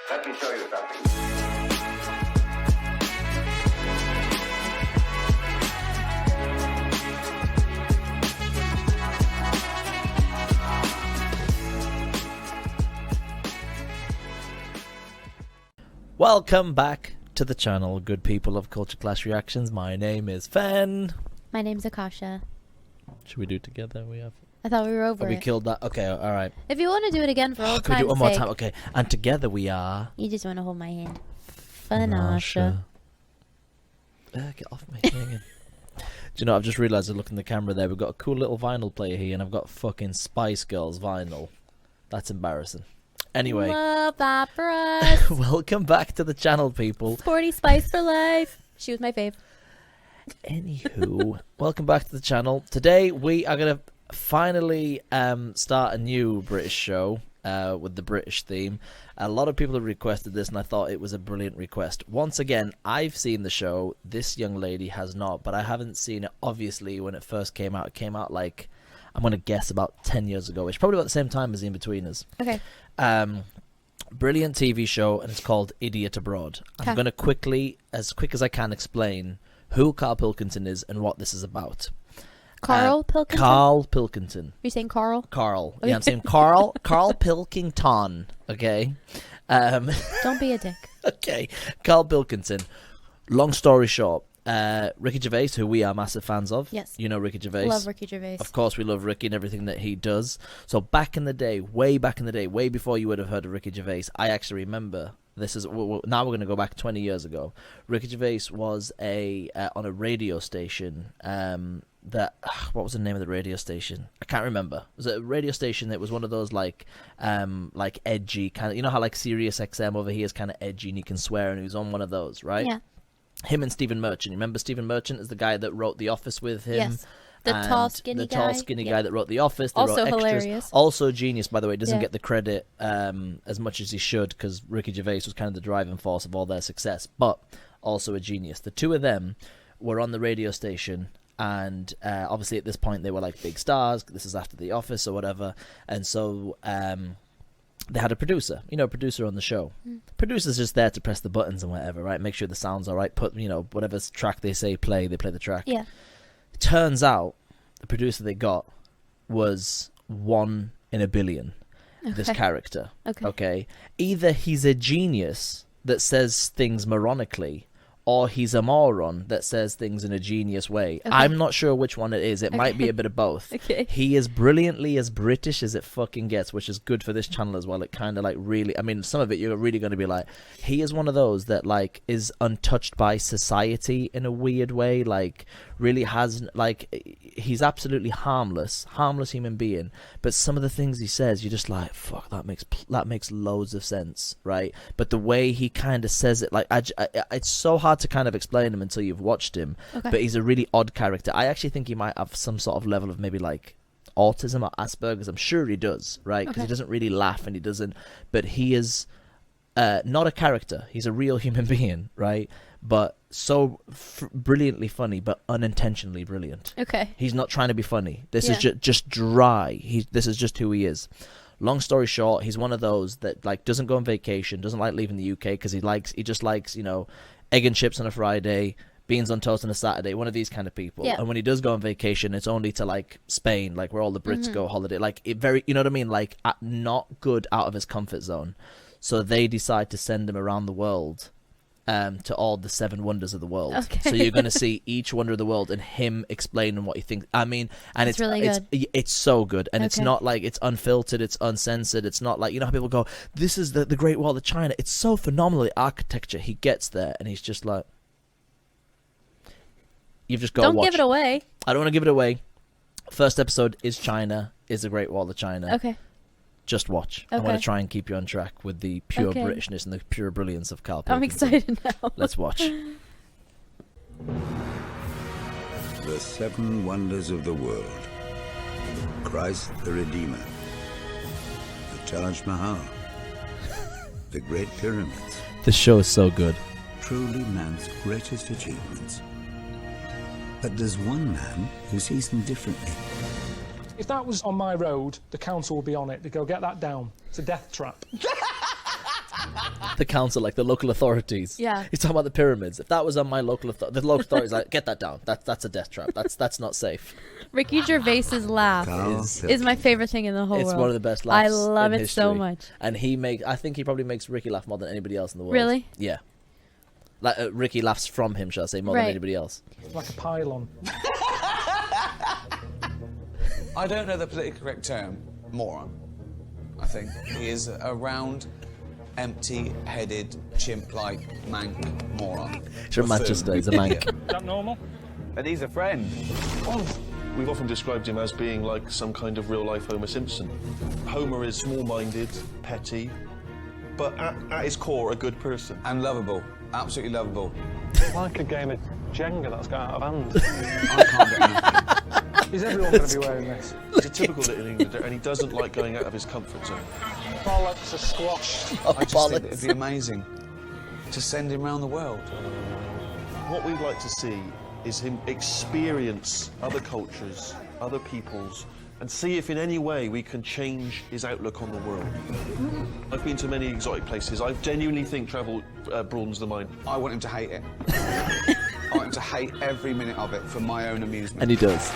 Let me show you something. Welcome back to the channel, good people of Culture Clash Reactions. My name is Fen. My name's Akasha. Should we do it together? I thought we were over We it. killed that. Okay, all right. If you want to do it again for old Can we do it time's one more sake, time? Okay. And together we are. you just want to hold my hand. Fanasha. Get off me. Do you know, I've just realised I look in the camera there. We've got a cool little vinyl player here, and I've got fucking Spice Girls vinyl. That's embarrassing. Anyway. Love that for us. Welcome back to the channel, people. Sporty Spice for life. She was my fave. Anywho, welcome back to the channel. Today we are going to finally start a new British show with the British theme. A lot of people have requested this, and I thought it was a brilliant request. Once again, I've seen the show. This young lady has not, but I haven't seen it, obviously, when it first came out. It came out, like, I'm going to guess about 10 years ago, which is probably about the same time as The In-Betweeners. Okay. Brilliant TV show, and it's called Idiot Abroad. I'm going to quick as I can, explain who Karl Pilkington is and what this is about. Karl Pilkington? Karl Pilkington. You're saying Carl? Carl. Yeah, I'm saying Karl Pilkington. Okay. Don't be a dick. Okay. Karl Pilkington. Long story short, Ricky Gervais, who we are massive fans of. Yes. You know Ricky Gervais. Love Ricky Gervais. Of course, we love Ricky and everything that he does. So back in the day, way back in the day, way before you would have heard of Ricky Gervais, I actually remember. This is now we're going to go back 20 years ago. Ricky Gervais was on a radio station. What was the name of the radio station? I can't remember. It was a radio station that was one of those like edgy kind of. You know how like Sirius XM over here is kind of edgy and you can swear, and he was on one of those, right? Yeah. Him and Stephen Merchant. You remember Stephen Merchant is the guy that wrote The Office with him. Yes. The tall, skinny guy that wrote The Office. They Also wrote extras. hilarious. Also genius, by the way. Doesn't get the credit as much as he should, because Ricky Gervais was kind of the driving force of all their success, but also a genius. The two of them were on the radio station, and obviously at this point they were like big stars. This is after The Office or whatever, and so they had a producer, producer on the show. Producer's just there to press the buttons and whatever, right? Make sure the sound's all right. Put, whatever track they say play, they play the track. Yeah. Turns out the producer they got was 1 in a billion. Okay. This character. Okay. Either he's a genius that says things moronically, or he's a moron that says things in a genius way. Okay. I'm not sure which one it is. It might be a bit of both. Okay. He is brilliantly as British as it fucking gets, which is good for this channel as well. It kind of like really, I mean, some of it you're really going to be like, he is one of those that like is untouched by society in a weird way. Like really has, like, he's absolutely harmless human being. But some of the things he says, you're just like, fuck, that makes loads of sense, right? But the way he kind of says it, like, it's so hard to kind of explain him until you've watched him. Okay. But he's a really odd character. I actually think he might have some sort of level of maybe like autism or Asperger's. I'm sure he does, right? Because he doesn't really laugh, and he doesn't. But he is not a character. He's a real human being, right? But so brilliantly funny, but unintentionally brilliant. Okay. He's not trying to be funny. This is just dry. This is just who he is. Long story short, he's one of those that like doesn't go on vacation, doesn't like leaving the UK because he just likes egg and chips on a Friday, beans on toast on a Saturday, one of these kind of people. Yeah. And when he does go on vacation, it's only to like Spain, like where all the Brits go holiday. Like it very, you know what I mean? Like not good out of his comfort zone. So they decide to send him around the world. To all the 7 wonders of the world. Okay. So you're going to see each wonder of the world and him explaining what he thinks. I mean, and it's really good. It's so good, and it's Okay. not like it's unfiltered, it's uncensored. It's not like, how people go, this is the Great Wall of China. It's so phenomenal architecture. He gets there and he's just like, you've just got to Don't watch. give it away. I don't want to give it away. First episode is China, is the Great Wall of China. Okay. Just watch. I want Okay. to try and keep you on track with the pure Okay. Britishness and the pure brilliance of Karl I'm Pilkington. excited now. Let's watch. The 7 wonders of the world. Christ the Redeemer. The Taj Mahal. The Great Pyramids. The show is so good. Truly man's greatest achievements. But there's one man who sees them differently. If that was on my road, the council would be on it. They'd go, get that down. It's a death trap. The council, like the local authorities. Yeah. He's talking about the pyramids. If that was on my local the local authorities, like, get that down. That's a death trap. That's not safe. Ricky Gervais's laugh is my favorite thing in the whole world. It's one of the best laughs. I love in it so history. much. And I think he probably makes Ricky laugh more than anybody else in the world. Really? Yeah. Like Ricky laughs from him, shall I say, more than anybody else. Like a pylon. I don't know the politically correct term. Moron. I think he is a round, empty-headed, chimp-like mank moron. He's from Manchester. He's a mank. Is that normal? And he's a friend. We've often described him as being like some kind of real-life Homer Simpson. Homer is small-minded, petty, but at his core, a good person. And lovable. Absolutely lovable. Like a game of Jenga that's got out of hand. I can't get enough. Is everyone going to be wearing this? He's a typical little Englander, and he doesn't like going out of his comfort zone. Bollocks are squashed. I just think it'd be amazing to send him around the world. What we'd like to see is him experience other cultures, other peoples, and see if in any way we can change his outlook on the world. I've been to many exotic places. I genuinely think travel broadens the mind. I want him to hate it. I want him to hate every minute of it for my own amusement. And he does.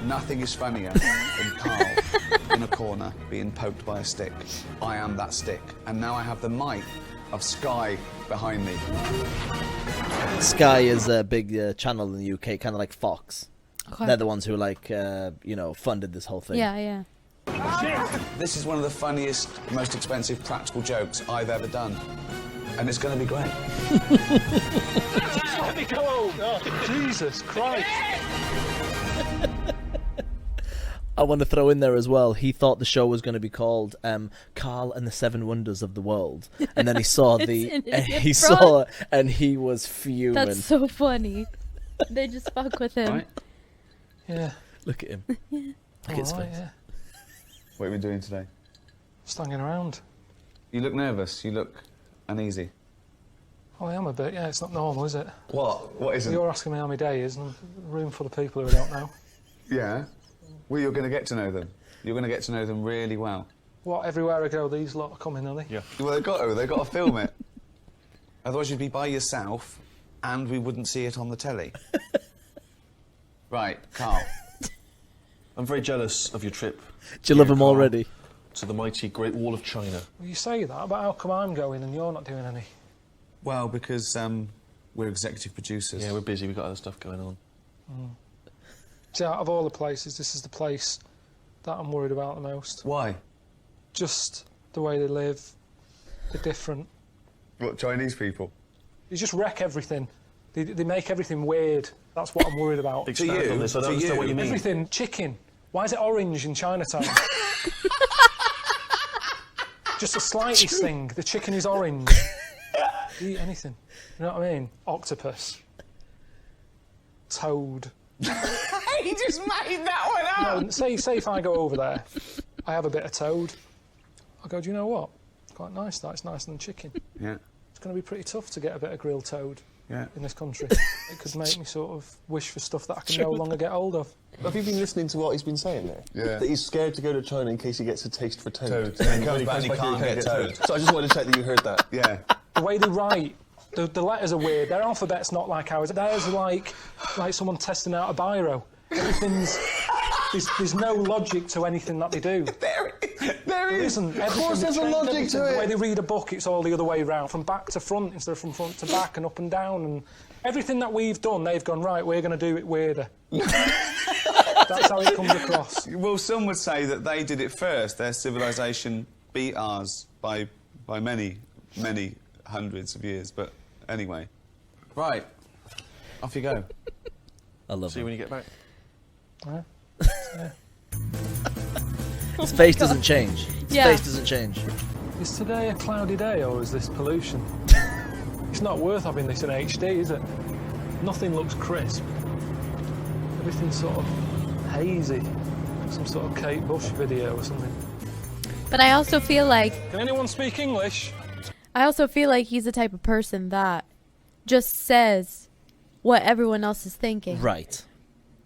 Nothing is funnier than Karl in a corner being poked by a stick. I am that stick. And now I have the might of Sky behind me. Sky is a big channel in the UK, kind of like Fox. Okay. They're the ones who, like, funded this whole thing. Yeah. This is one of the funniest, most expensive practical jokes I've ever done. And it's going to be great. Let me go! Oh, Jesus Christ! I want to throw in there as well, he thought the show was going to be called Karl and the Seven Wonders of the World. And then he saw and he was fuming. That's so funny. They just fuck with him. Right? Yeah. Look at him. Look at his face. Yeah. What are we doing today? Just hanging around. You look nervous. You look uneasy. Oh, I am a bit, yeah, it's not normal, is it? What? What isn't? You're asking me how my day is, and a room full of people who I don't know. Yeah. Well, you're going to get to know them. You're going to get to know them really well. What, everywhere I go, these lot are coming, are they? Yeah. Well, they've got to film it. Otherwise you'd be by yourself and we wouldn't see it on the telly. Right, Karl. I'm very jealous of your trip. Do you love him already? To the mighty Great Wall of China. Well, you say that, but how come I'm going and you're not doing any? Well, because we're executive producers. Yeah, we're busy. We've got other stuff going on. See, out of all the places, this is the place that I'm worried about the most. Why? Just the way they live, they're different. What, Chinese people? They just wreck everything. They make everything weird. That's what I'm worried about. Expand on this. I don't understand what you mean. Everything. Chicken. Why is it orange in Chinatown? Just the slightest thing. The chicken is orange. You eat anything. You know what I mean? Octopus. Toad. He just made that one up! No, say if I go over there, I have a bit of toad. I go, do you know what? It's quite nice, that. It's nicer than chicken. Yeah. It's going to be pretty tough to get a bit of grilled toad in this country. It could make me sort of wish for stuff that I can no longer get hold of. Have you been listening to what he's been saying there? Yeah. That he's scared to go to China in case he gets a taste for toad. And he comes back and he can't get toad. So I just wanted to check that you heard that. Yeah. The way they write, the letters are weird. Their alphabet's not like ours. Theirs are like someone testing out a biro. Everything's... There's no logic to anything that they do. There is. Of course there's a logic to it. The way they read a book, it's all the other way around, from back to front instead of from front to back and up and down. And everything that we've done, they've gone, right, we're going to do it weirder. That's how it comes across. Well, some would say that they did it first. Their civilization beat ours by many, many hundreds of years. But anyway. Right. Off you go. I love See you when you get back. Yeah. His face doesn't change. His Yeah. face doesn't change. Is today a cloudy day or is this pollution? It's not worth having this in HD, is it? Nothing looks crisp. Everything's sort of hazy. Some sort of Kate Bush video or something. But I also feel like Can anyone speak English? he's the type of person that just says what everyone else is thinking. Right.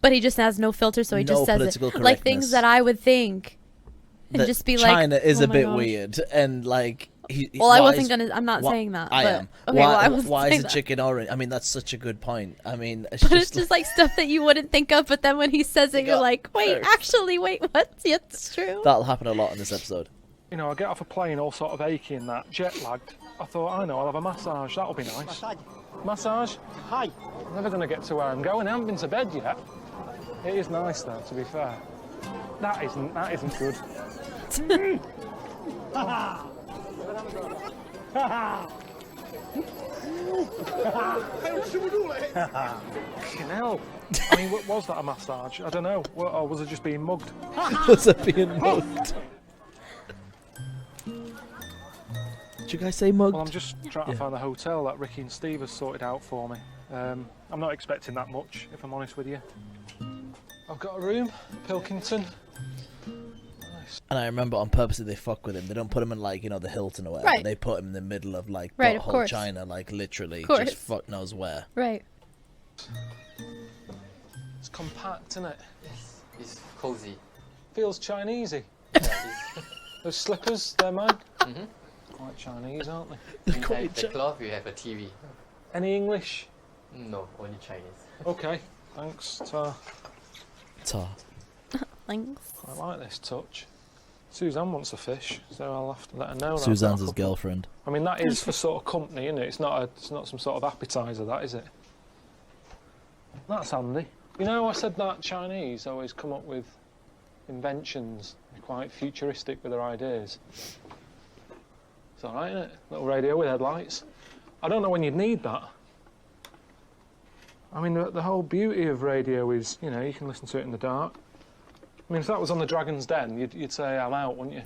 But he just has no filter, so he No just says political it like things correctness. that I would think, and That just be like, China is "Oh a my bit gosh." weird, and like Well, I wasn't gonna. I'm not saying that. I but, am. Okay, well, I wasn't why saying is a that. chicken orange? I mean, that's such a good point. I mean, it's But just, it's just like stuff that you wouldn't think of, but then when he says it, you're got like, wait, first. actually, wait, what? Yeah, it's true. that'll happen a lot in this episode. You know, I get off a plane all sort of achy and that, jet lagged. I thought, I know, I'll have a massage. That'll be nice. Massage? Hi. I'm never going to get to where I'm going. I haven't been to bed yet. It is nice though, to be fair. That isn't good. Fucking hell. I mean, was that a massage? I don't know. Or was it just being mugged? Was it being mugged? Did you guys say mugged? Well, I'm just trying to find the hotel that Ricky and Steve has sorted out for me. I'm not expecting that much, if I'm honest with you. I've got a room, Pilkington. Nice. And I remember on purpose they fuck with him. They don't put him in like, you know, the Hilton or whatever. Right. They put him in the middle of like Right, of butthole course. China, like literally, Course. just fuck knows where. Right. It's compact, isn't it? It's cozy. Feels Chinesey. Those slippers, they're mine. Quite Chinese, aren't they? Inside the cloth, you have a TV. Any English? No, only Chinese. Okay, thanks. Tar. Thanks. I like this touch. Suzanne wants a fish, so I'll have to let her know. that. Suzanne's his girlfriend. I mean, that is for sort of company, isn't it? It's not some sort of appetizer, that is it? That's handy. You know, I said that Chinese always come up with inventions, they're quite futuristic with their ideas. It's all right, isn't it? Little radio with headlights. I don't know when you'd need that. I mean, the whole beauty of radio is, you know, you can listen to it in the dark. I mean, if that was on the Dragon's Den, you'd say, I'm out, wouldn't you?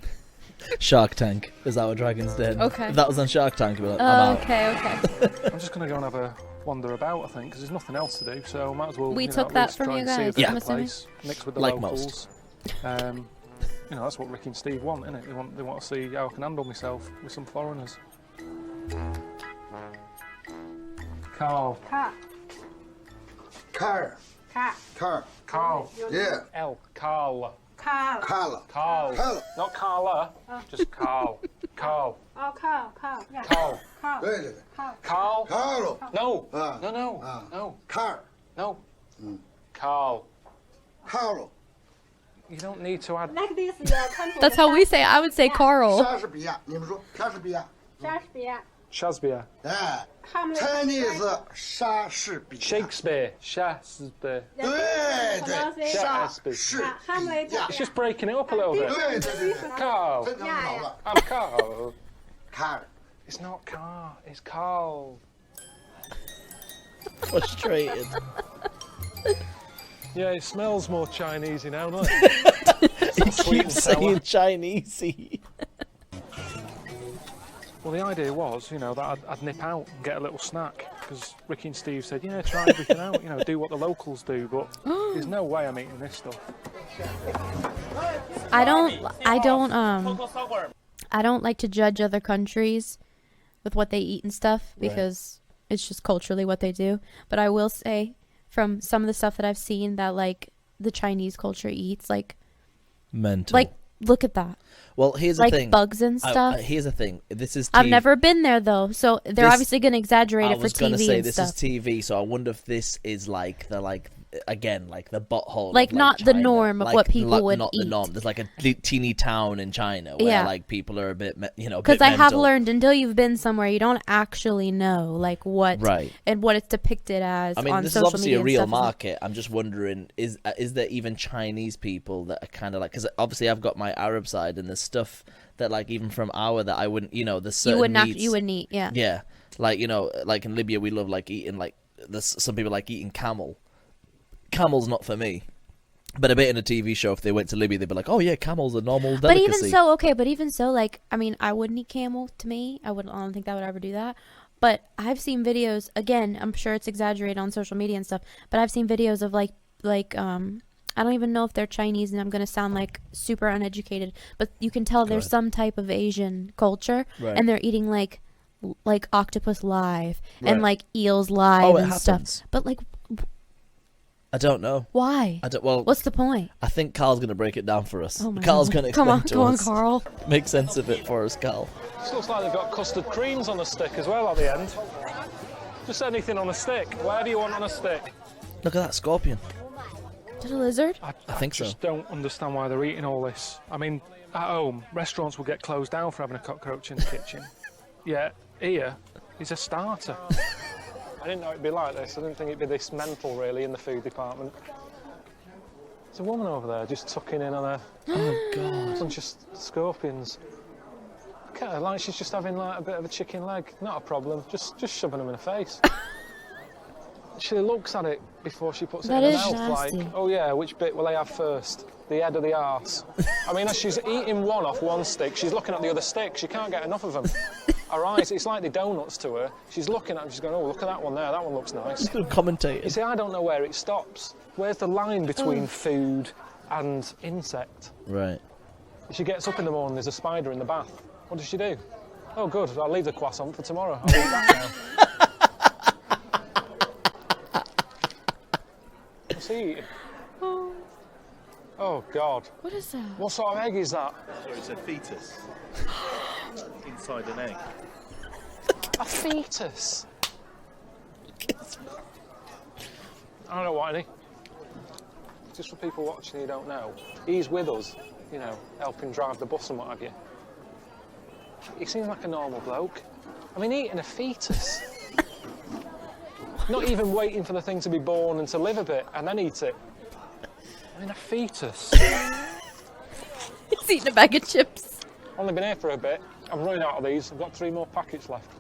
Shark Tank. Is that what Dragon's Den? Okay. If that was on Shark Tank, you'd be like, I'm Oh, out. okay. I'm just going to go and have a wander about, I think, because there's nothing else to do, so I might as well. We you know, took at that least from try you and see a guys, bit I'm of the place, mix with the Like locals. You know, that's what Ricky and Steve want, isn't it? They want to see how I can handle myself with some foreigners. Carl. Karl. Carl. Yeah. L. Carl. Karl. Carl. Not Carla. Just Carl. Carl. Oh, Karl. Yeah. Carl. Wait a minute. Carl. Karl. No. Ah. No. Karl. No. Carl. Karl. You don't need to add. Like this. That's how we say it. I would say Carl. 莎士比亚，你们说莎士比亚？ Shakespeare. 哎 ，Chinese 莎士比亚。 Shakespeare. Shakespeare. 对对，莎士比亚。 It's just breaking it up a little bit. 对对对对， Carl. 真的很好了。 I'm Carl. Karl. It's not Carl. It's Carl. Frustrated. Yeah, it smells more Chinese now, doesn't it? He keeps saying Chinesey. Well, the idea was, you know, that I'd nip out and get a little snack because Ricky and Steve said, yeah, try everything out, you know, do what the locals do. But there's no way I'm eating this stuff. I don't like to judge other countries with what they eat and stuff because it's just culturally what they do. But I will say from some of the stuff that I've seen that like the Chinese culture eats, like Mental. like look at that. Well, here's the Like thing. bugs and stuff. Here's the thing. This is. I've never been there though, so they're This- obviously going to exaggerate it for I was gonna TV say and this stuff. is TV, so I wonder if this is like the again like the butthole. Like, of, not the China. norm of what people would not the eat. norm. There's like a teeny town in China where Yeah. like people are a bit, you know, Because bit I have mental. learned until you've been somewhere, you don't actually know like what Right. and what it's depicted as I mean, on this is social obviously media a and real stuff, isn't it? market. I'm just wondering, is there even Chinese people that are kind of like? Because obviously I've got my Arab side, and there's stuff that like even from our that I wouldn't, you know, there's certain You would not. meats- You would eat. Yeah. Yeah, like you know, like in Libya we love like eating like there's some people like eating camel. Camel's not for me. But I bet in a TV show, if they went to Libya, they'd be like, "Oh yeah, camel's a normal But delicacy." even so, okay. But even so, like, I mean, I wouldn't eat camel. To me, I don't think that would ever do that. But I've seen videos. Again, I'm sure it's exaggerated on social media and stuff. But I've seen videos of like I don't even know if they're Chinese, and I'm gonna sound like super uneducated. But you can tell there's some type of Asian culture, Right. and they're eating like octopus live and Right. like eels live Oh, it and happens. stuff. But like, I don't know. Why? Well, what's the point? I think Carl's going to break it down for us. Oh my Carl's God. going to explain to Come on, us. Carl. Make sense of it for us, Carl. This looks like they've got custard creams on the stick as well at the end. Just anything on a stick. Whatever you want on a stick. Look at that scorpion. Is it a lizard? I think so. I just don't understand why they're eating all this. I mean, at home, restaurants will get closed down for having a cockroach in the kitchen. Yeah, here, he's a starter. I didn't know it'd be like this. I didn't think it'd be this mental, really, in the food department. There's a woman over there just tucking in on a bunch of scorpions. Look at her, like she's just having like a bit of a chicken leg. Not a problem. Just shoving them in her face. She looks at it before she puts it in her mouth. Nasty. Like, oh yeah, which bit will they have first? The head or the arse? I mean, as she's eating one off one stick, she's looking at the other stick. She can't get enough of them. Her eyes, it's like the donuts to her. She's looking at them, she's going, oh, look at that one there, that one looks nice. He's going to commentate. You see, I don't know where it stops. Where's the line between food and insect? Right. She gets up in the morning, there's a spider in the bath. What does she do? Oh, good, I'll leave the croissant for tomorrow. I'll eat that now. What's he eating? Oh, God. What is that? What sort of egg is that? It's a fetus inside an egg. A fetus? I don't know what any. Just for people watching who don't know, he's with us, you know, helping drive the bus and what have you. He seems like a normal bloke. I mean, eating a fetus. Not even waiting for the thing to be born and to live a bit and then eat it. I mean, a fetus. He's eating a bag of chips. Only been here for a bit. I'm running out of these. I've got 3 more packets left.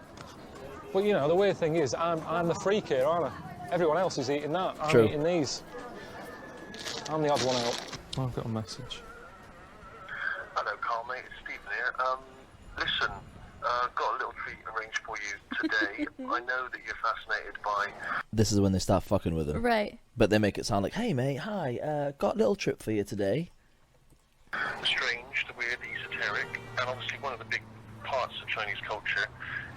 But you know, the weird thing is, I'm the freak here, aren't I? Everyone else is eating that. I'm eating these. I'm the odd one out. Oh, I've got a message. Hello, Carl, mate. It's Stephen here. Listen, got a little treat arranged for you today. I know that you're fascinated by... This is when they start fucking with him. Right. But they make it sound like, hey, mate, hi, got a little trip for you today. The strange, the weird, the esoteric, and obviously one of the big parts of Chinese culture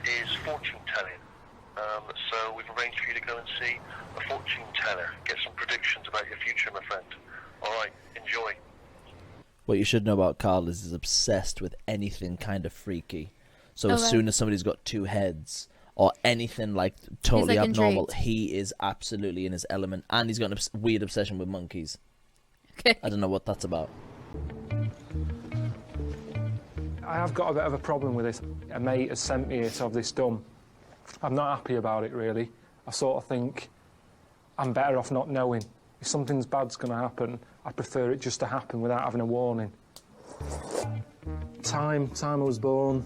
is fortune telling. So we've arranged for you to go and see a fortune teller, get some predictions about your future, my friend. All right, enjoy. What you should know about Carl is he's obsessed with anything kind of freaky. So as soon as somebody's got 2 heads or anything like totally abnormal, intrigued. he is absolutely in his element. And he's got a weird obsession with monkeys. Okay. I don't know what that's about. I have got a bit of a problem with this. A mate has sent me here to have this done. I'm not happy about it, really. I sort of think I'm better off not knowing. If something's bad's going to happen, I prefer it just to happen without having a warning. Time I was born.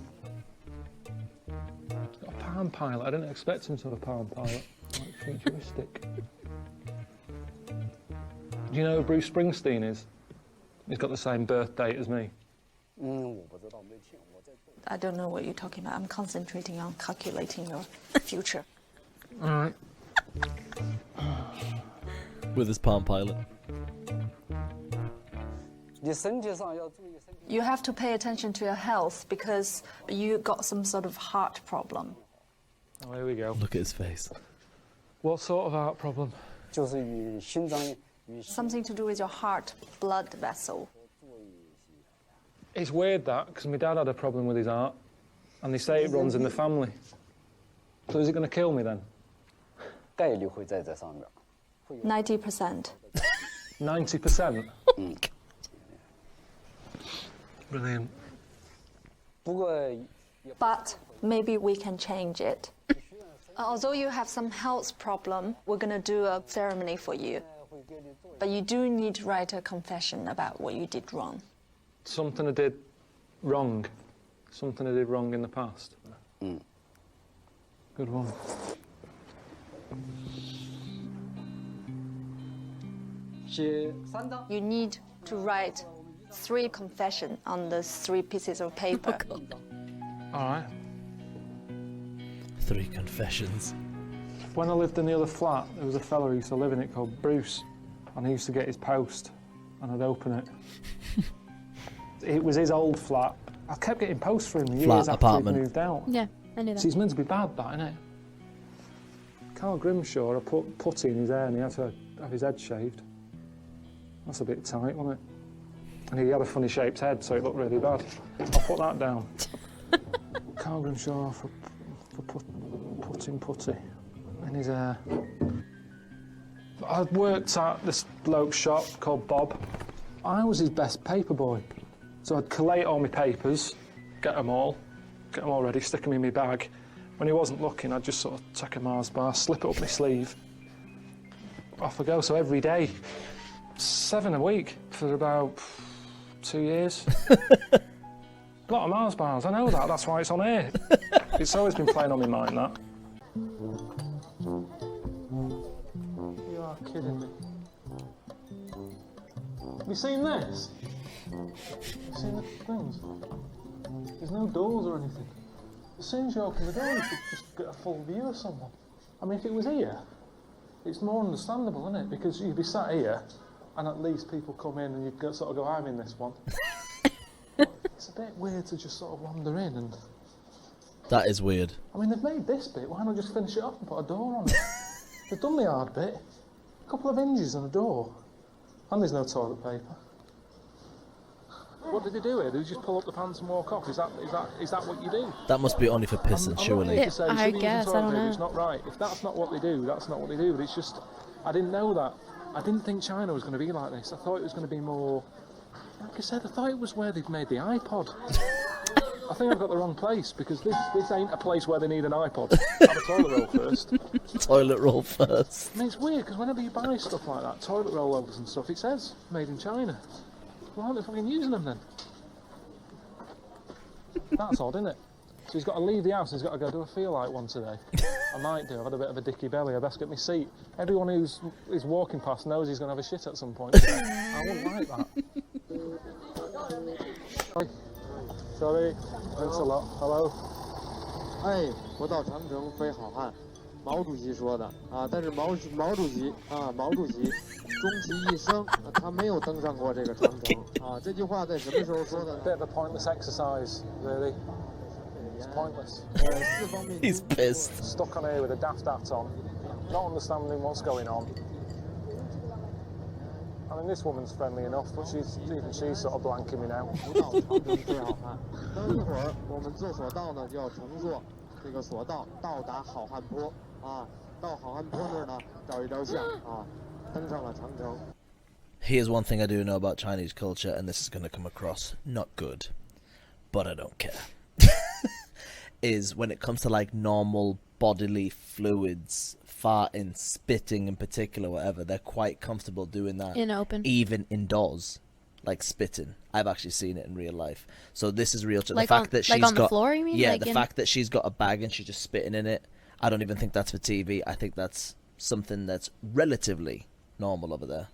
Got a Palm Pilot. I didn't expect him to have a Palm Pilot. Like futuristic. Do you know who Bruce Springsteen is? He's got the same birth date as me. I don't know what you're talking about. I'm concentrating on calculating your future. All right. With his Palm Pilot. You have to pay attention to your health because you got some sort of heart problem. Oh, here we go. Look at his face. What sort of heart problem? Something to do with your heart blood vessel. It's weird that, because my dad had a problem with his heart, and they say it runs in the family. So is it going to kill me then? 90%. 90%? Brilliant. But maybe we can change it. Although you have some health problem, we're going to do a ceremony for you. But you do need to write a confession about what you did wrong. Something I did wrong. Something I did wrong in the past. Good one. You need to write 3 confessions on the 3 pieces of paper. All right. 3 confessions. When I lived in the other flat, there was a fella who used to live in it called Bruce, and he used to get his post, and I'd open it. It was his old flat. I kept getting posts for him years after he'd moved out. Yeah, I knew that. See, it's meant to be bad, that, isn't it? Carl Grimshaw, I put putty in his hair and he had to have his head shaved. That's a bit tight, wasn't it? And he had a funny shaped head, so it looked really bad. I'll put that down. Karl Grimshaw for putting putty in his hair. I worked at this bloke's shop called Bob. I was his best paper boy. So I'd collate all my papers, get them all ready, stick them in my bag. When he wasn't looking, I'd just sort of take a Mars bar, slip it up my sleeve. Off I go, so every day, 7 a week for about 2 years. A lot of Mars bars, I know that, that's why it's on here. It's always been playing on my mind, that. You are kidding me. Have you seen this? Have you seen the things? There's no doors or anything. As soon as you open the door, you could just get a full view of someone. I mean, if it was here, it's more understandable, isn't it? Because you'd be sat here, and at least people come in and you'd sort of go, I'm in this one. It's a bit weird to just sort of wander in and... That is weird. I mean, they've made this bit, why not just finish it off and put a door on it? They've done the hard bit. A couple of hinges and a door. And there's no toilet paper. What did they do here? Did they just pull up the pants and walk off? Is that what you do? That must be only for pissing, surely. I guess, I don't know. It's not right. If that's not what they do, that's not what they do. But it's just, I didn't know that. I didn't think China was going to be like this. I thought it was going to be more, like I said, I thought it was where they'd made the iPod. I think I've got the wrong place, because this ain't a place where they need an iPod. Have a toilet roll first. Toilet roll first. I mean, it's weird, because whenever you buy stuff like that, toilet roll overs and stuff, it says made in China. Why aren't they fucking using them then? That's odd, isn't it? So he's got to leave the house and he's got to go do a feel like one today. I might do, I've had a bit of a dicky belly, I best get my seat. Everyone who's walking past knows he's going to have a shit at some point. I wouldn't like that. Sorry, thanks a lot. Hello. 哎，不到长城非好汉，毛主席说的啊。但是毛主席终其一生，他没有登上过这个长城啊。这句话在什么时候说的呢 ？Bit of a pointless exercise, really. It's pointless. He's pissed. Stuck on here with a daft hat on, not understanding what's going on. I mean, this woman's friendly enough, but she's sort of blanking me now. 不到长城非好汉。等一会儿我们坐索道呢，就要乘坐这个索道到达好汉坡啊。到好汉坡那儿呢，照一照相啊，登上了长城。 Here's one thing I do know about Chinese culture, and this is going to come across not good, but I don't care. Is when it comes to like normal bodily fluids, farting, spitting in particular, whatever, they're quite comfortable doing that in open, even indoors, like spitting. I've actually seen it in real life. So this is real. Like the fact that she's like on got the floor, you mean? Yeah, like the fact that she's got a bag and she's just spitting in it. I don't even think that's for TV. I think that's something that's relatively normal over there,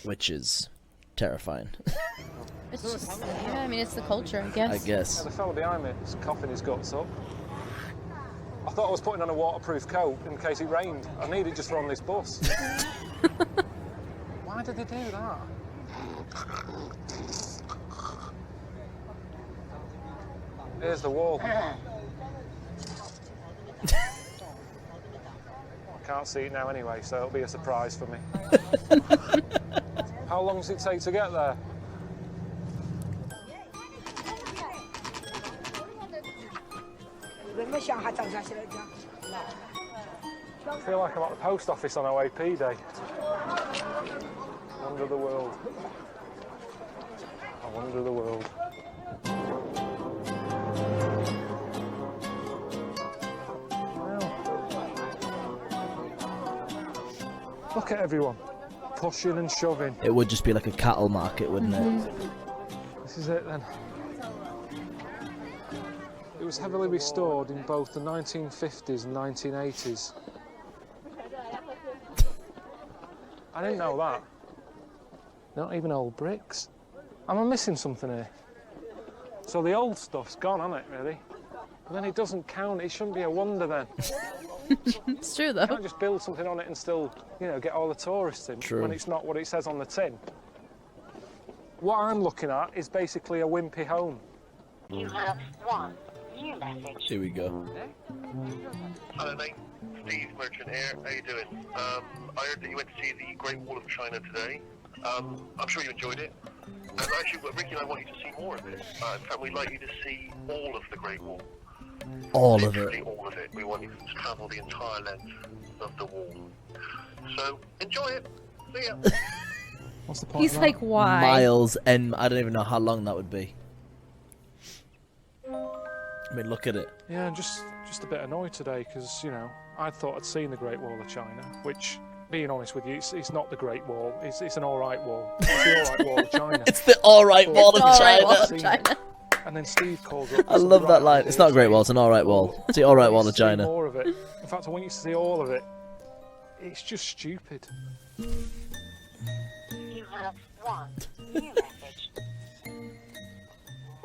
which is terrifying. It's just, yeah, I mean, it's the culture, I guess. I guess. Yeah, the fellow behind me is coughing his guts up. I thought I was putting on a waterproof coat in case it rained. I need it just for on this bus. Why did they do that? Here's the wall. I can't see it now anyway, so it'll be a surprise for me. How long does it take to get there? I feel like I'm at the post office on OAP day. Wonder the world. I wonder the world. Look at everyone, pushing and shoving. It would just be like a cattle market, wouldn't it? This is it then. It was heavily restored in both the 1950s and 1980s. I didn't know that. Not even old bricks. Am I missing something here? So the old stuff's gone, hasn't it, really? But then it doesn't count, it shouldn't be a wonder then. It's true, though. You can't just build something on it and still, you know, get all the tourists in True. when it's not what it says on the tin. What I'm looking at is basically a wimpy home. You have 1 Here we go. Hello, mate. Steve, Merchant Air. How you doing? I heard that you went to see the Great Wall of China today. I'm sure you enjoyed it. And actually, Ricky and I want you to see more of it. In fact, we'd like you to see all of the Great Wall. All of Literally it. all of it. We want you to travel the entire length of the wall. So, enjoy it. See ya. What's the point? He's like, why? Miles, and I don't even know how long that would be. I mean, look at it. Yeah, I'm just a bit annoyed today because, you know, I thought I'd seen the Great Wall of China, which, being honest with you, it's not the Great Wall. It's an all right wall. It's the all right wall of China. It's the all right wall of China. And then Steve calls up. I love that line. It's not a great wall. It's an all right wall. It's the all right wall of China. More of it. In fact, I want you to see all of it. It's just stupid. You have one new message.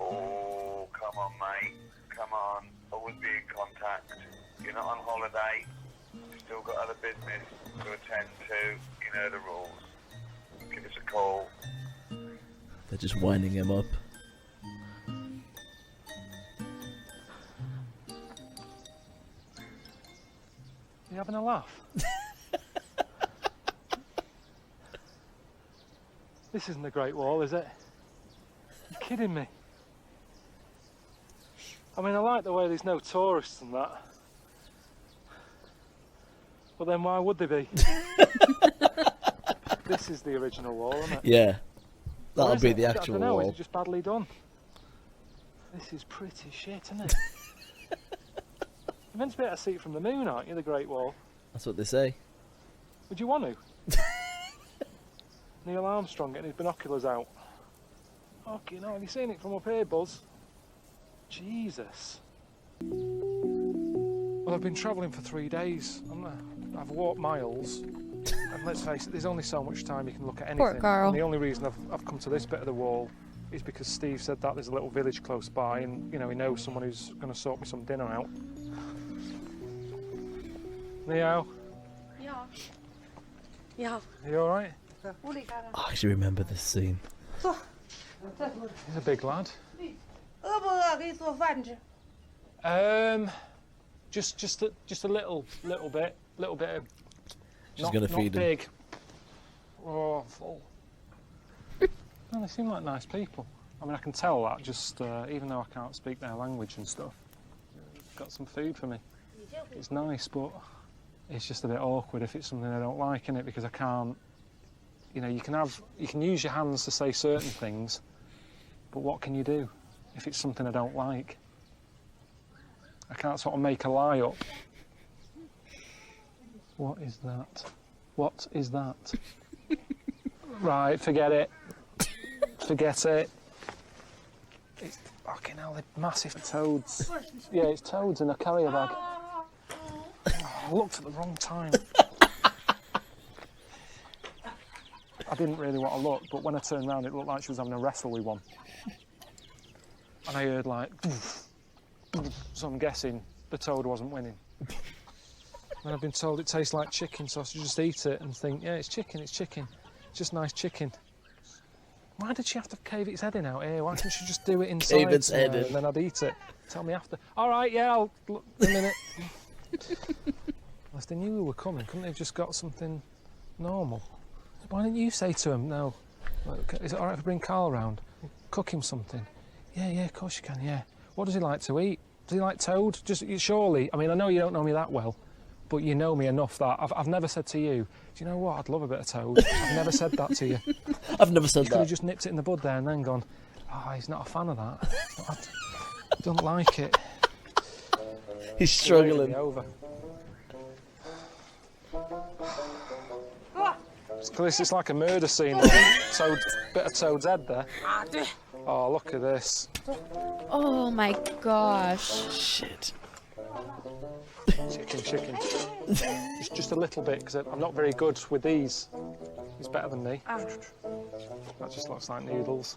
Oh, come on, mate. Come on. Always be in contact. You're not on holiday. You've still got other business to attend to. You know the rules. Give us a call. They're just winding him up. You having a laugh? This isn't the Great Wall, is it? You're kidding me. I mean, I like the way there's no tourists and that. But then why would they be? This is the original wall, isn't it? Yeah. That'll Or is be it? the I actual don't know, wall. is it just badly done? This is pretty shit, isn't it? You're meant to be able to see it from the moon, aren't you, the Great Wall? That's what they say. Would you want to? Neil Armstrong getting his binoculars out. Fucking hell, have you seen it from up here, Buzz? Jesus. Well, I've been travelling for 3 days. I've walked miles. And let's face it, there's only so much time you can look at anything. Poor Carl. And the only reason I've come to this bit of the wall is because Steve said that there's a little village close by and, you know, he knows someone who's going to sort me some dinner out. Leo, Yeah. are you alright? I actually remember this scene. He's a big lad. 饿不饿？给你做饭吃。 Just a little bit of. She's not, gonna not feed him. big. Oh, full. Well, they seem like nice people. I mean, I can tell that just even though I can't speak their language and stuff. Got some food for me. It's nice, but it's just a bit awkward if it's something I don't like, innit? Because I can't. You know, you can use your hands to say certain things, but what can you do if it's something I don't like? I can't sort of make a lie up. What is that? What is that? Right, forget it. Forget it. It's fucking hell, they're massive toads. Yeah, it's toads in a carrier bag. I looked at the wrong time. I didn't really want to look, but when I turned around, it looked like she was having a wrestle with one. And I heard like, so I'm guessing the toad wasn't winning. And I've been told it tastes like chicken, so I should just eat it and think, yeah, it's chicken, it's chicken. It's just nice chicken. Why did she have to cave its head in out here? Why couldn't she just do it inside Cave its head somewhere in. and then I'd eat it? Tell me after. All right, yeah, I'll look a minute. If they knew we were coming, couldn't they have just got something normal? Why didn't you say to him, no, is it all right if I bring Carl round? Cook him something? Yeah, of course you can, yeah. What does he like to eat? Does he like toad? Just surely, I mean, I know you don't know me that well, but you know me enough that I've never said to you, do you know what, I'd love a bit of toad. I've never said that to you. I've never said You could have that. just nipped it in the bud there and then gone, oh, he's not a fan of that. I don't like it. He's struggling. Over. It's like a murder scene. Toad, bit of Toad's head there. Oh, look at this. Oh my gosh. Shit. Chicken. Just a little bit, because I'm not very good with these. He's better than me. That just looks like noodles.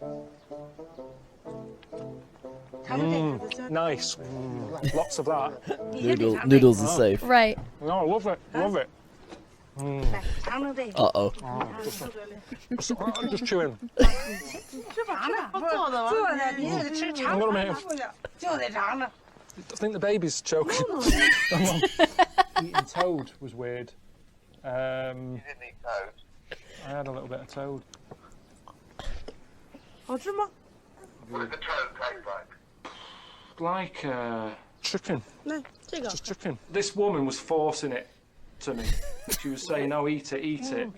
Nice. Lots of that. Noodles are safe. Right. No, I love it. Love it. Uh-oh. I'm just chewing. I think the baby's choking. Eating toad was weird. You didn't eat toad. I had a little bit of toad. What did the toad taste like? Like chicken. No, Just chicken. This woman was forcing it to me. She was saying, "No, eat it, eat it."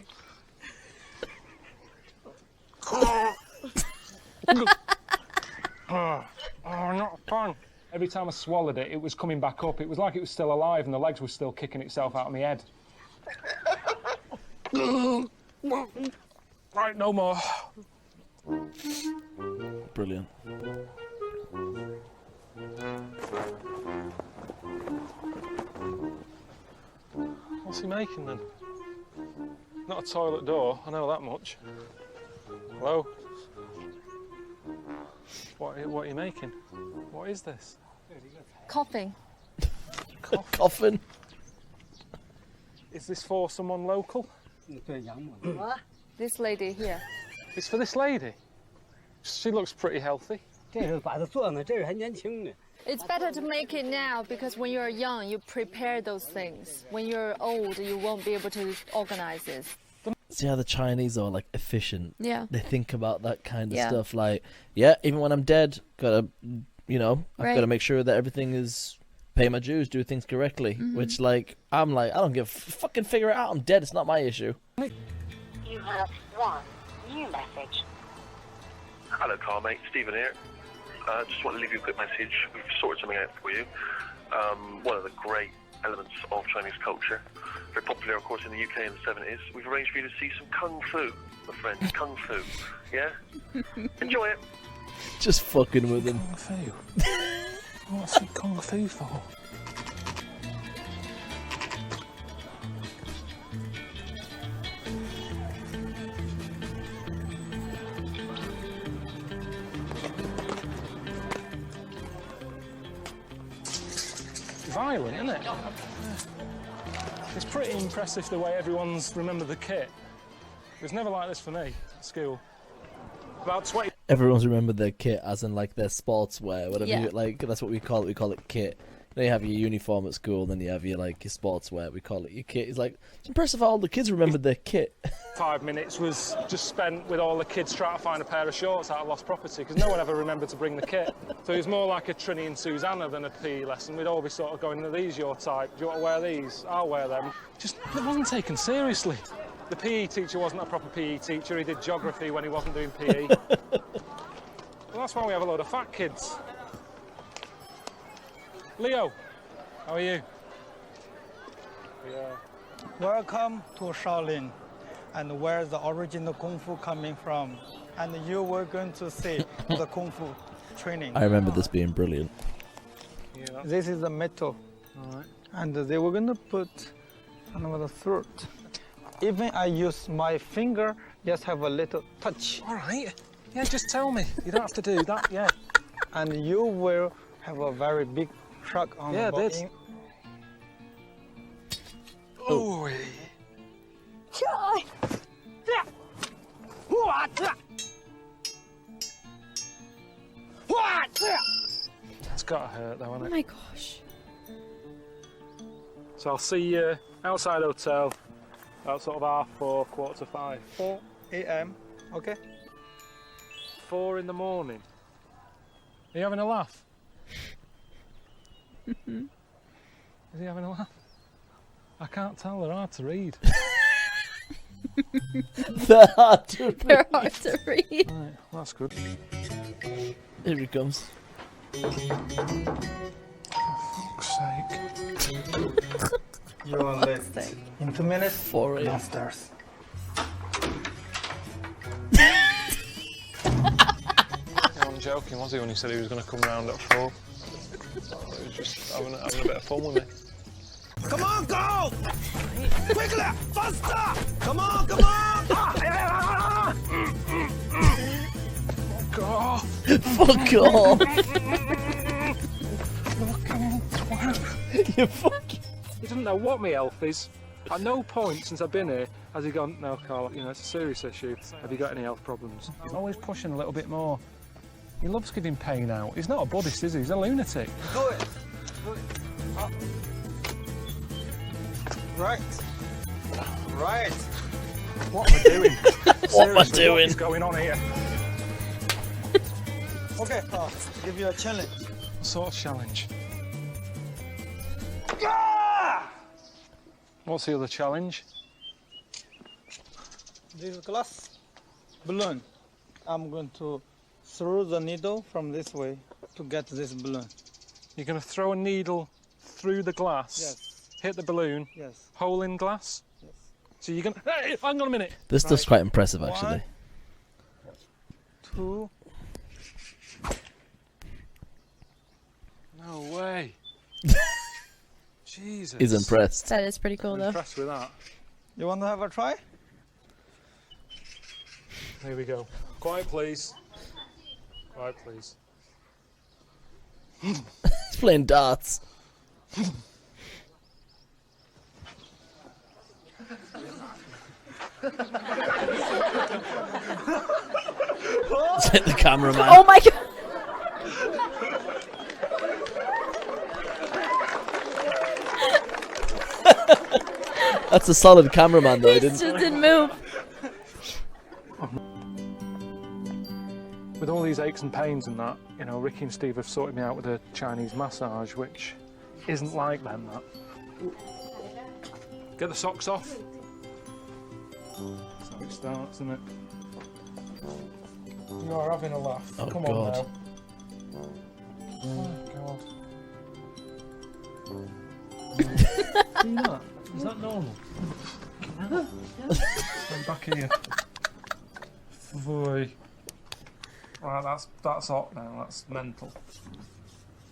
Oh, not fun. Every time I swallowed it, it was coming back up. It was like it was still alive and the legs were still kicking itself out of my head. Right, no more. Brilliant. What's he making then? Not a toilet door, I know that much. Hello? What are you making? What is this? Coffin. Coffin. Is this for someone local? This lady here. It's for this lady. She looks pretty healthy. It's better to make it now because when you're young, you prepare those things. When you're old, you won't be able to organize this. See how the Chinese are like efficient. Yeah. They think about that kind of Yeah. stuff. Like, yeah, even when I'm dead, gotta, you know, I've Right. got to make sure that everything is pay my dues, do things correctly. Which, like, I'm like, I don't give fucking figure it out. I'm dead. It's not my issue. You have one new message. Hello, Carl, mate. Stephen here. Just want to leave you a quick message. We've sorted something out for you. One of the great elements of Chinese culture. Very popular, of course, in the UK in the 70s. We've arranged for you to see some Kung Fu, my friend. Kung Fu. Yeah? Enjoy it. Just fucking with him. Kung Fu? What's he Kung Fu for? Violent, isn't it? It's pretty impressive the way everyone's remembered the kit. It was never like this for me at school. About 20. Everyone's remembered their kit as in like their sportswear, whatever. Yeah. You, like that's what we call it. We call it kit. You have your uniform at school, then you have your like your sportswear. We call it your kit. It's like it's impressive how all the kids remembered their kit. 5 minutes was just spent with all the kids trying to find a pair of shorts out of lost property because no one ever remembered to bring the kit. So it was more like a Trini and Susanna than a PE lesson. We'd all be sort of going, are these your type? Do you want to wear these? I'll wear them. Just, it wasn't taken seriously. The PE teacher wasn't a proper PE teacher. He did geography when he wasn't doing PE. Well, that's why we have a load of fat kids. Leo, how are you? Yeah. Welcome to Shaolin, and where the original Kung Fu coming from. And you were going to see the Kung Fu training. I remember this being brilliant. Yeah, This is the metal. all right. And they were going to put on the throat. Even I use my finger, just have a little touch. All right. Yeah, just tell me. You don't have to do that, yeah. And you will have a very big shock on Yeah, the I did. body. Oh. It's gotta hurt though, Oh hasn't it? my gosh. So I'll see you outside hotel about sort of 4:30, 4:45. 4 a.m. Okay? 4 in the morning. Are you having a laugh? Is he having a laugh? I can't tell, they're hard to read. They're hard to read. They're hard to read. Right, that's good. Here he comes. For fuck's sake. You are late. In 2 minutes, 4 a.m. downstairs. I'm joking, was he, when he said he was going to come round at 4? He was just having a bit of fun with me. Come on, go! Quickly! Faster! Come on, come on! Fuck off! Fuck off! You fucking. He doesn't know what my health is. At no point since I've been here has he gone, no, Carl, you know, it's a serious issue. Have you got any health problems? He's always pushing a little bit more. He loves giving pain out. He's not a Buddhist, is he? He's a lunatic. Do it! Up. Right. Right. What am I doing? What am I Seriously, doing? What is going on here? Okay, Carl, give you a challenge. What sort of challenge? Ah! What's the other challenge? This glass balloon. I'm going to throw the needle from this way to get this balloon. You're going to throw a needle through the glass, Yes. hit the balloon, Yes. hole in glass? Yes. So you're going to... Hey, hang on a minute. This stuff's quite impressive, actually. 2. No way. Jesus. He's impressed. That is pretty cool, I'm though. impressed with that. You want to have a try? Here we go. Quiet, please. Quiet, please. He's playing darts. Hit the cameraman. Oh my god! That's a solid cameraman, though. He Didn't just didn't move. With all these aches and pains and that, you know, Ricky and Steve have sorted me out with a Chinese massage, which isn't like them, that. Get the socks off. That's how it starts, isn't it? You are having a laugh. Oh, Come God. on now. Oh, God. See that? Is that normal? I'm back here. Boy. Right, that's hot now. That's mental.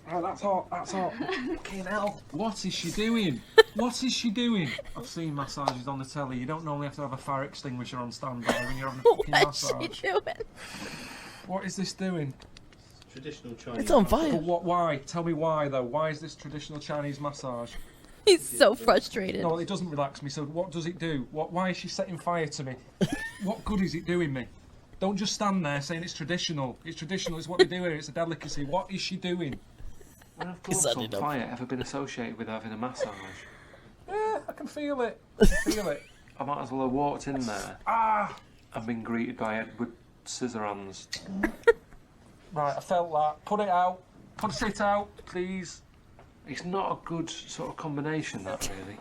Right, that's hot. That's hot. Fucking hell. What is she doing? What is she doing? I've seen massages on the telly. You don't normally have to have a fire extinguisher on standby when you're having a fucking What's massage. she doing? What is this doing? Traditional Chinese. It's on fire. But what? Why? Tell me why though. Why is this traditional Chinese massage? He's so frustrated. No, it doesn't relax me. So what does it do? Why is she setting fire to me? What good is it doing me? Don't just stand there saying it's traditional. It's traditional. It's what they do here. It's a delicacy. What is she doing? When have gloves on fire ever been associated with having a massage? Yeah, I can feel it. I can feel it. I might as well have walked in there. And been greeted by Ed with scissor hands. Right, I felt that. Put it out. Put it out, please. It's not a good sort of combination, that, really.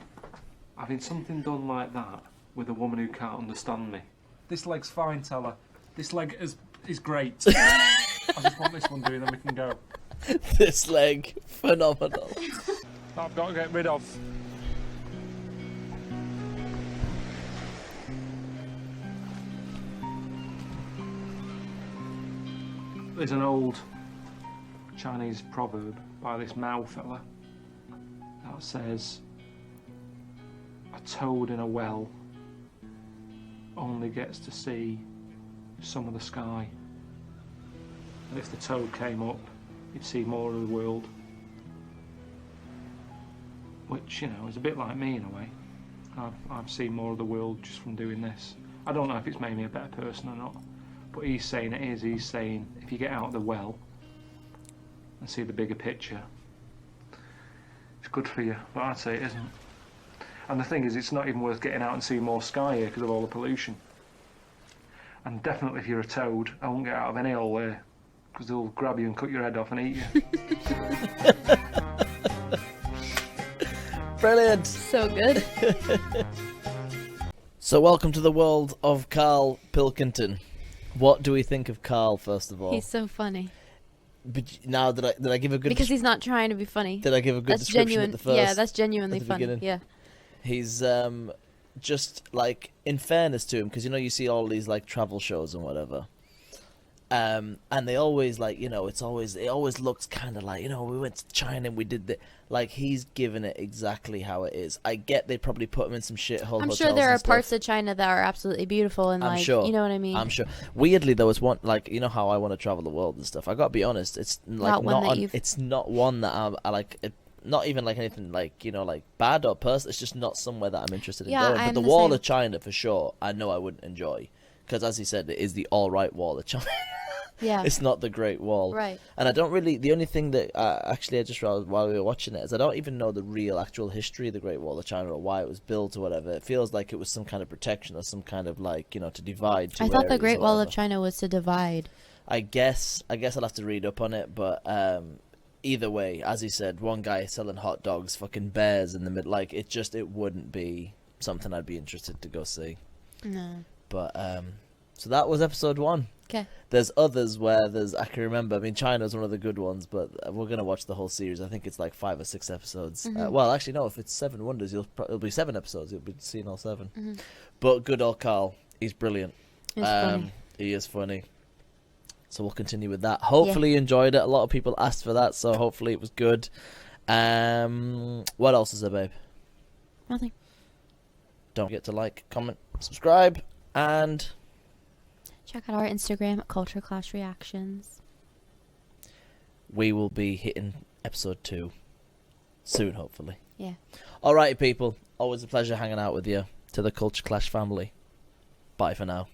Having something done like that with a woman who can't understand me. This leg's fine, tell her. This leg is great. I just want this one doing, then we can go. This leg, phenomenal. I've got to get rid of. There's an old Chinese proverb by this Mao fella that says, a toad in a well only gets to see some of the sky. And if the toad came up, you'd see more of the world. Which, you know, is a bit like me in a way. I've seen more of the world just from doing this. I don't know if it's made me a better person or not, but he's saying it is. He's saying if you get out of the well and see the bigger picture, it's good for you, but I'd say it isn't. And the thing is, it's not even worth getting out and seeing more sky here because of all the pollution. And definitely if you're a toad, I won't get out of any hole there because they'll grab you and cut your head off and eat you. Brilliant. So good. So welcome to the world of Karl Pilkington. What do we think of Karl, first of all? He's so funny. But now, did I give a good... Because he's not trying to be funny. Did I give a good That's description genuine. at the first? Yeah, that's genuinely at the funny. beginning? Yeah. He's just like, in fairness to him, because you know you see all these like travel shows and whatever, and they always like, you know, it always looks kind of like, you know, we went to China and we did that. Like, he's given it exactly how it is. I get they probably put him in some shithole. I'm sure there are parts of China that are absolutely beautiful and like, you know what I mean. I'm sure. Weirdly though, it's one, like, you know how I want to travel the world and stuff. I gotta be honest, it's like it's not one that I like. Not even like anything like, you know, like bad or personal. It's just not somewhere that I'm interested in going. But the wall of China for sure, I know I wouldn't enjoy, because as he said, it is the all right wall of China. Yeah. It's not the Great Wall. Right. And I don't really... The only thing that actually I just realized while we were watching it is I don't even know the real actual history of the Great Wall of China or why it was built or whatever. It feels like it was some kind of protection or some kind of like, you know, to divide two I thought the areas Great or Wall of whatever. China was to divide. I guess I'll have to read up on it, but either way, as he said, one guy selling hot dogs, fucking bears in the middle, like it wouldn't be something I'd be interested to go see. No. But so that was episode 1. Okay. There's others where I can remember. I mean, China's one of the good ones, but we're gonna watch the whole series. I think it's like 5 or 6 episodes. Mhm. Well, actually, no. If it's 7 Wonders, it'll be 7 episodes. You'll be seeing all 7. Mhm. But good old Karl, he's brilliant. He's funny. He is funny. So we'll continue with that. Hopefully you enjoyed it. A lot of people asked for that, so hopefully it was good. What else is there, babe? Nothing. Don't forget to like, comment, subscribe, and Check out our Instagram at Culture Clash Reactions. we will be hitting episode 2 soon, hopefully. Yeah. Alrighty, people. Always a pleasure hanging out with you. To the Culture Clash family. Bye for now.